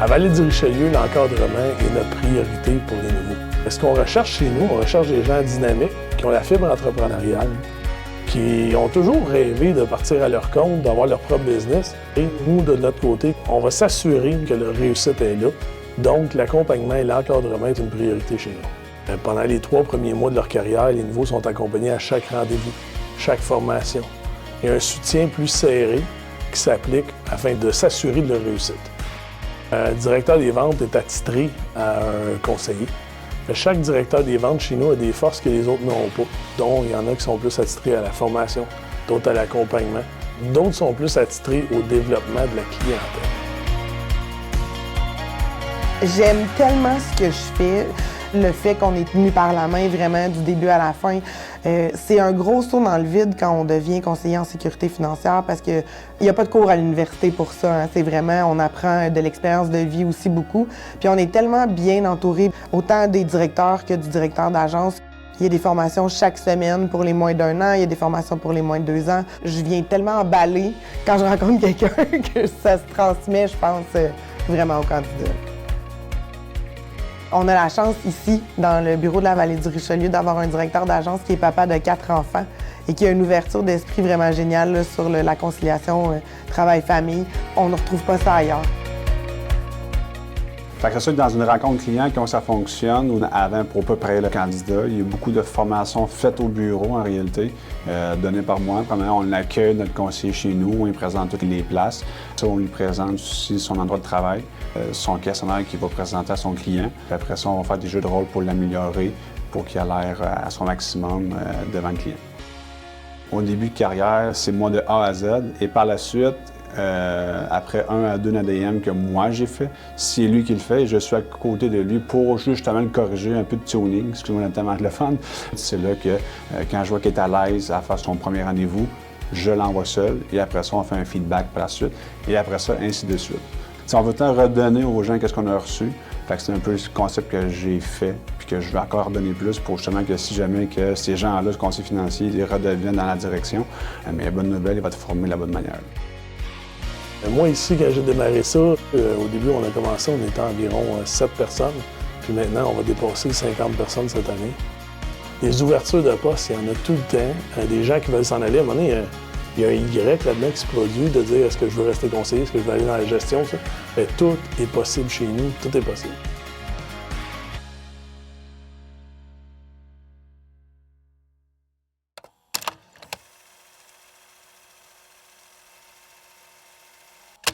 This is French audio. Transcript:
À Vallée-du-Richelieu, l'encadrement est notre priorité pour les nouveaux. Ce qu'on recherche chez nous, on recherche des gens dynamiques, qui ont la fibre entrepreneuriale, qui ont toujours rêvé de partir à leur compte, d'avoir leur propre business. Et nous, de notre côté, on va s'assurer que leur réussite est là. Donc, l'accompagnement et l'encadrement est une priorité chez nous. Pendant les 3 premiers mois de leur carrière, les nouveaux sont accompagnés à chaque rendez-vous, chaque formation. Il y a un soutien plus serré qui s'applique afin de s'assurer de leur réussite. Le directeur des ventes est attitré à un conseiller. Chaque directeur des ventes chez nous a des forces que les autres n'ont pas. Donc, il y en a qui sont plus attitrés à la formation, d'autres à l'accompagnement, d'autres sont plus attitrés au développement de la clientèle. J'aime tellement ce que je fais. Le fait qu'on est tenu par la main vraiment du début à la fin, c'est un gros saut dans le vide quand on devient conseiller en sécurité financière parce qu'il n'y a pas de cours à l'université pour ça. Hein. C'est vraiment, on apprend de l'expérience de vie aussi beaucoup. Puis on est tellement bien entouré, autant des directeurs que du directeur d'agence. Il y a des formations chaque semaine pour les moins d'1 an, il y a des formations pour les moins de 2 ans. Je viens tellement emballée quand je rencontre quelqu'un que ça se transmet, je pense, vraiment au candidat. On a la chance ici, dans le bureau de la Vallée-du-Richelieu, d'avoir un directeur d'agence qui est papa de 4 enfants et qui a une ouverture d'esprit vraiment géniale là, sur la conciliation travail-famille. On ne retrouve pas ça ailleurs. Fait que ça, dans une rencontre client, comment ça fonctionne, ou avant pour préparer le candidat, il y a beaucoup de formations faites au bureau en réalité, données par moi. Premièrement, on accueille notre conseiller chez nous, on lui présente toutes les places. Ça, on lui présente aussi son endroit de travail, son questionnaire qu'il va présenter à son client. Puis après ça, on va faire des jeux de rôle pour l'améliorer, pour qu'il ait l'air à son maximum devant le client. Au début de carrière, c'est moi de A à Z, et par la suite, après 1 à 2 ADM que moi j'ai fait, c'est lui qui le fait, je suis à côté de lui pour justement le corriger, un peu de tuning, excusez-moi le terme anglophone. C'est là que quand je vois qu'il est à l'aise à faire son premier rendez-vous, je l'envoie seul et après ça on fait un feedback par la suite et après ça ainsi de suite. T'sais, on veut tant redonner aux gens qu'est-ce qu'on a reçu, fait que c'est un peu ce concept que j'ai fait puis que je vais encore donner plus pour justement que si jamais que ces gens-là, le conseil financier, ils redeviennent dans la direction, mais la bonne nouvelle, il va te former de la bonne manière. Moi, ici, quand j'ai démarré ça, au début, on a commencé, on était environ 7 personnes. Puis maintenant, on va dépasser 50 personnes cette année. Les ouvertures de postes, il y en a tout le temps. Des gens qui veulent s'en aller. À un moment donné, il y a un Y là-dedans qui se produit de dire est-ce que je veux rester conseiller, est-ce que je veux aller dans la gestion, ça. Mais tout est possible chez nous, tout est possible.